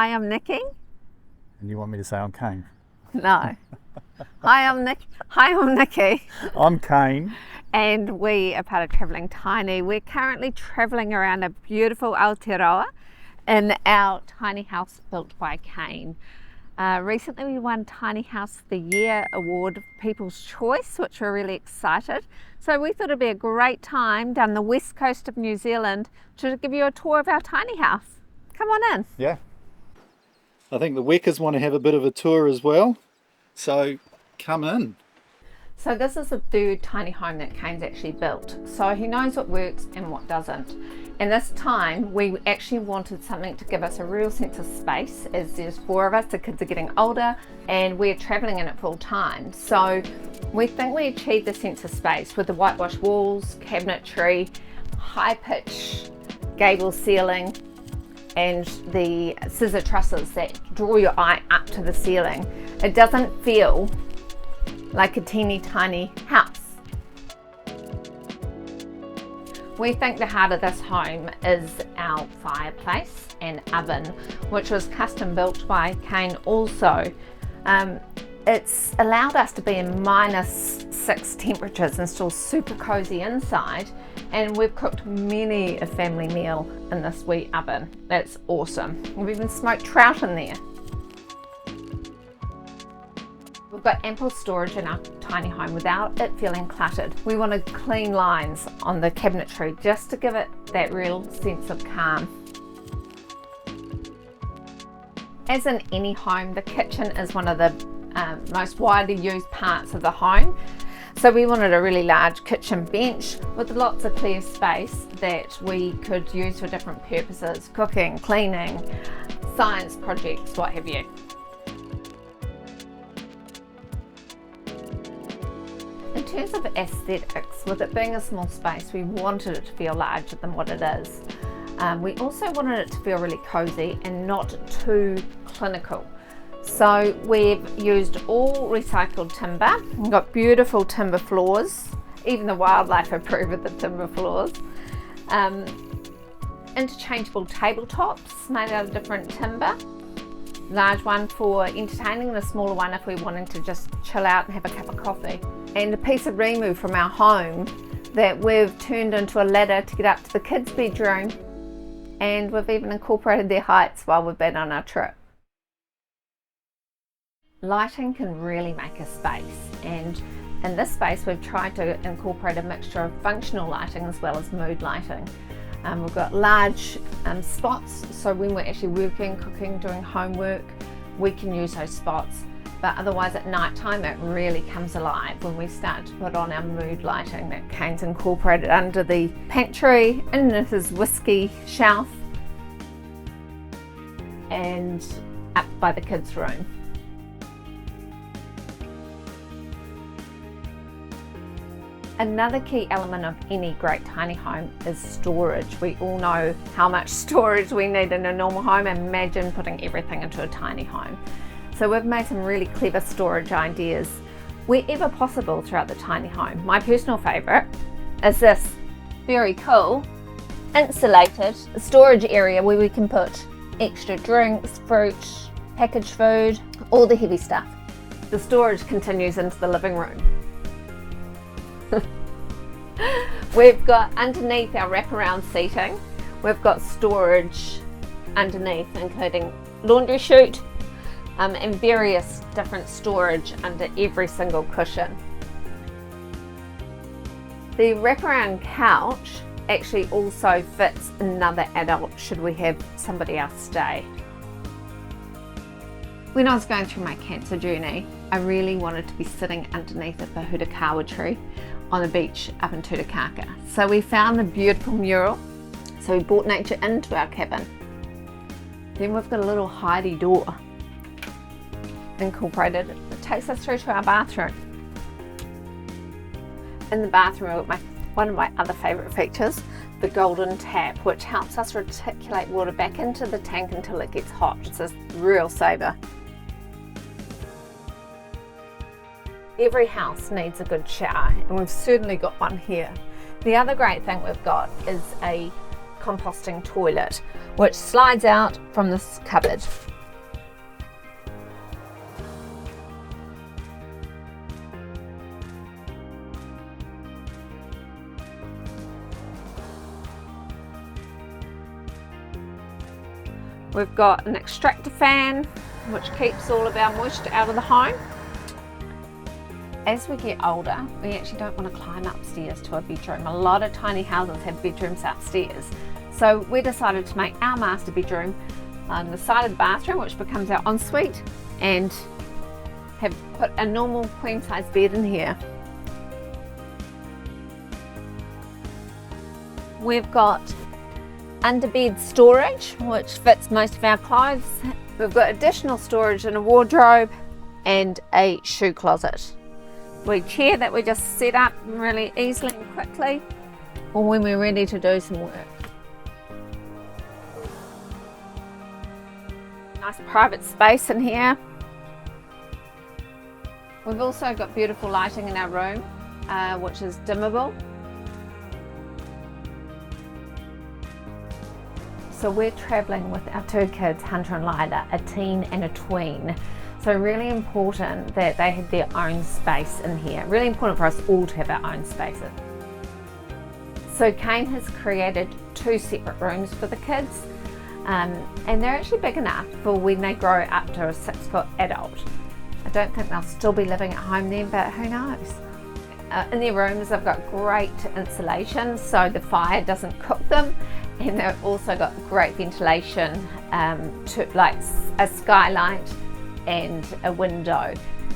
Hi, I'm Nikki. And you want me to say I'm Kane? No. Hi, I'm Nikki. I'm Kane. And we are part of Travelling Tiny. We're currently travelling around a beautiful Aotearoa in our tiny house built by Kane. Recently we won Tiny House of the Year award, People's Choice, which we're really excited. So we thought it'd be a great time down the west coast of New Zealand to give you a tour of our tiny house. Come on in. Yeah. I think the Weckers want to have a bit of a tour as well. So come in. So this is the third tiny home that Kane's actually built. So he knows what works and what doesn't. And this time we actually wanted something to give us a real sense of space, as there's 4 of us, the kids are getting older and we're travelling in it full time. So we think we achieved the sense of space with the whitewashed walls, cabinetry, high pitch gable ceiling, and the scissor trusses that draw your eye up to the ceiling. It doesn't feel like a teeny tiny house. We think the heart of this home is our fireplace and oven, which was custom built by Kane also. It's allowed us to be in -6 temperatures and still super cozy inside, and we've cooked many a family meal in this wee oven. That's awesome. We've even smoked trout in there. We've got ample storage in our tiny home without it feeling cluttered. We wanted clean lines on the cabinetry just to give it that real sense of calm. As in any home, the kitchen is one of the most widely used parts of the home. So we wanted a really large kitchen bench with lots of clear space that we could use for different purposes, cooking, cleaning, science projects, what have you. In terms of aesthetics, with it being a small space, we wanted it to feel larger than what it is. We also wanted it to feel really cozy and not too clinical. So we've used all recycled timber. We've got beautiful timber floors. Even the wildlife approve of the timber floors. Interchangeable tabletops made out of different timber. Large one for entertaining and a smaller one if we wanted to just chill out and have a cup of coffee. And a piece of Rimu from our home that we've turned into a ladder to get up to the kids' bedroom, and we've even incorporated their heights while we've been on our trip. Lighting can really make a space, and in this space we've tried to incorporate a mixture of functional lighting as well as mood lighting. We've got large spots, so when we're actually working, cooking, doing homework, we can use those spots. But otherwise at night time it really comes alive when we start to put on our mood lighting that Kane's incorporated under the pantry, in his whiskey shelf, and up by the kids' room. Another key element of any great tiny home is storage. We all know how much storage we need in a normal home. Imagine putting everything into a tiny home. So we've made some really clever storage ideas wherever possible throughout the tiny home. My personal favourite is this very cool insulated storage area where we can put extra drinks, fruit, packaged food, all the heavy stuff. The storage continues into the living room. We've got underneath our wraparound seating, we've got storage underneath, including laundry chute and various different storage under every single cushion. The wraparound couch actually also fits another adult should we have somebody else stay. When I was going through my cancer journey, I really wanted to be sitting underneath a Pohutukawa tree on the beach up in Tutukaka. So we found the beautiful mural, so we brought nature into our cabin. Then we've got a little hidey door incorporated. It takes us through to our bathroom. In the bathroom, one of my other favourite features, the golden tap, which helps us reticulate water back into the tank until it gets hot. It's a real saver. Every house needs a good shower, and we've certainly got one here. The other great thing we've got is a composting toilet, which slides out from this cupboard We've got an extractor fan, which keeps all of our moisture out of the home. As we get older, we actually don't want to climb upstairs to a bedroom. A lot of tiny houses have bedrooms upstairs. So we decided to make our master bedroom on the side of the bathroom, which becomes our ensuite, and have put a normal queen size bed in here. We've got underbed storage, which fits most of our clothes. We've got additional storage in a wardrobe and a shoe closet. We chair that we just set up really easily and quickly, or when we're ready to do some work. Nice private space in here. We've also got beautiful lighting in our room, which is dimmable. So we're travelling with our two kids, Hunter and Lila, a teen and a tween. So really important that they have their own space in here. Really important for us all to have our own spaces. So Kane has created 2 separate rooms for the kids, and they're actually big enough for when they grow up to a 6-foot adult. I don't think they'll still be living at home then, but who knows. In their rooms they've got great insulation so the fire doesn't cook them, and they've also got great ventilation, to like a skylight and a window.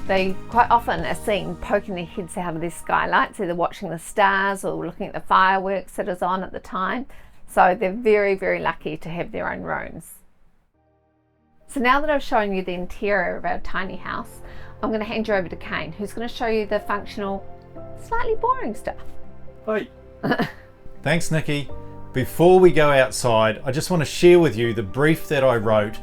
They quite often are seen poking their heads out of their skylights, either watching the stars or looking at the fireworks that is on at the time. So they're very, very lucky to have their own rooms. So now that I've shown you the interior of our tiny house, I'm going to hand you over to Kane, who's going to show you the functional, slightly boring stuff. Hi. Thanks, Nikki. Before we go outside, I just want to share with you the brief that I wrote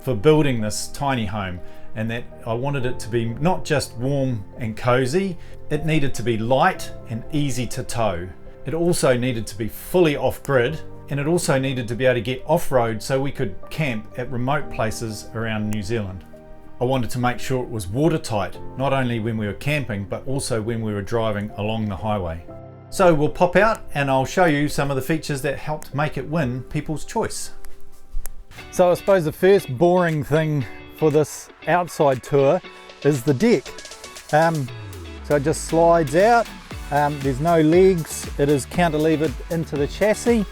for building this tiny home, and that I wanted it to be not just warm and cozy, it needed to be light and easy to tow. It also needed to be fully off-grid, and it also needed to be able to get off-road so we could camp at remote places around New Zealand. I wanted to make sure it was watertight, not only when we were camping, but also when we were driving along the highway. So we'll pop out and I'll show you some of the features that helped make it win people's choice. So I suppose the first boring thing for this outside tour is the deck. So it just slides out, there's no legs, it is cantilevered into the chassis.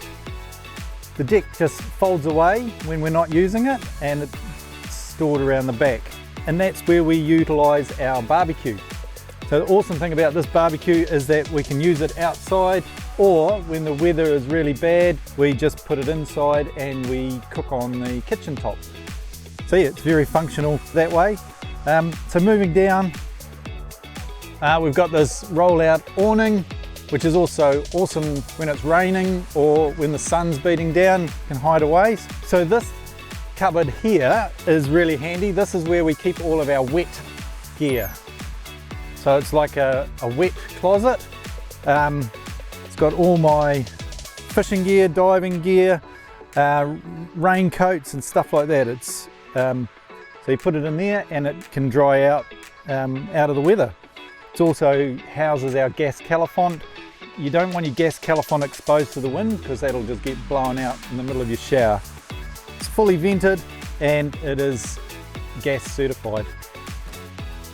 The deck just folds away when we're not using it, and it's stored around the back. And that's where we utilise our barbecue. So the awesome thing about this barbecue is that we can use it outside, or when the weather is really bad, we just put it inside and we cook on the kitchen top. So yeah, it's very functional that way. So moving down, we've got this roll-out awning, which is also awesome when it's raining or when the sun's beating down, you can hide away. So this cupboard here is really handy. This is where we keep all of our wet gear. So it's like a wet closet. It's got all my fishing gear, diving gear, raincoats and stuff like that. It's so you put it in there and it can dry out of the weather. It also houses our gas calefont. You don't want your gas calefont exposed to the wind because that'll just get blown out in the middle of your shower. It's fully vented and it is gas certified.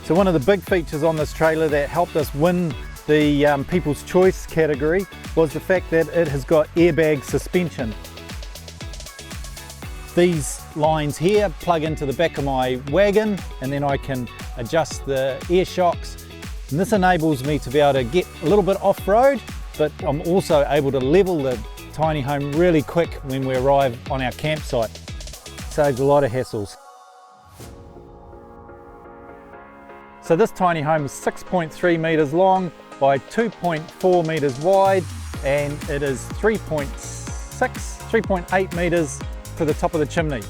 So one of the big features on this trailer that helped us win the People's Choice category was the fact that it has got airbag suspension. These lines here plug into the back of my wagon, and then I can adjust the air shocks. And this enables me to be able to get a little bit off-road, but I'm also able to level the tiny home really quick when we arrive on our campsite. Saves a lot of hassles. So this tiny home is 6.3 metres long by 2.4 metres wide, and it is 3.8 metres to the top of the chimney,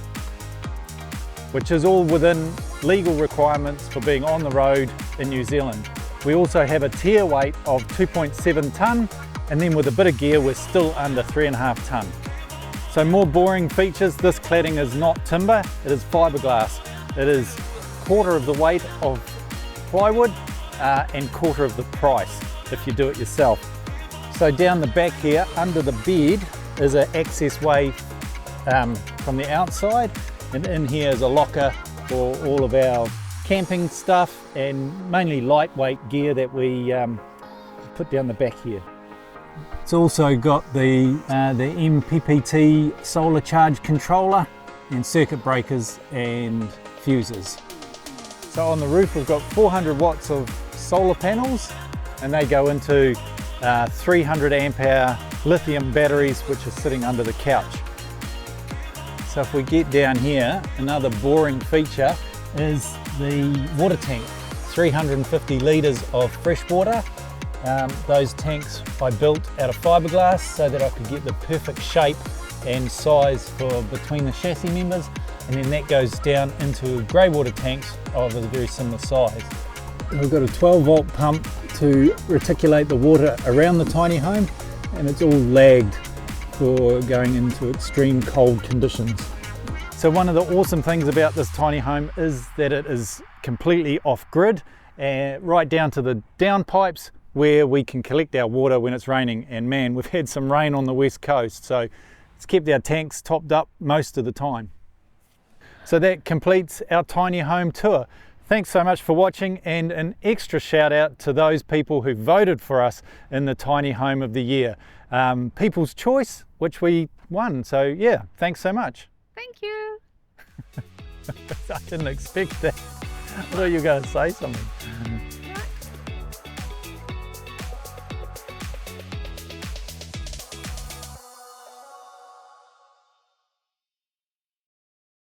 which is all within legal requirements for being on the road in New Zealand. We also have a tier weight of 2.7 tonne, and then with a bit of gear we're still under 3.5 tonne. So more boring features, this cladding is not timber, it is fiberglass. It is quarter of the weight of plywood and quarter of the price if you do it yourself. So down the back here under the bed is an access way from the outside, and in here is a locker for all of our camping stuff and mainly lightweight gear that we put down the back here. It's also got the MPPT solar charge controller and circuit breakers and fuses. So on the roof we've got 400 watts of solar panels, and they go into 300 amp hour lithium batteries which are sitting under the couch. So if we get down here, another boring feature is the water tank, 350 litres of fresh water. Those tanks I built out of fiberglass so that I could get the perfect shape and size for between the chassis members, and then that goes down into grey water tanks of a very similar size. We've got a 12 volt pump to reticulate the water around the tiny home, and it's all lagged for going into extreme cold conditions. So one of the awesome things about this tiny home is that it is completely off-grid, right down to the downpipes where we can collect our water when it's raining. And man, we've had some rain on the west coast, so it's kept our tanks topped up most of the time. So that completes our tiny home tour. Thanks so much for watching, and an extra shout out to those people who voted for us in the Tiny Home of the Year. People's Choice, which we won. So yeah, thanks so much. Thank you. I didn't expect that. I thought you were going to say something.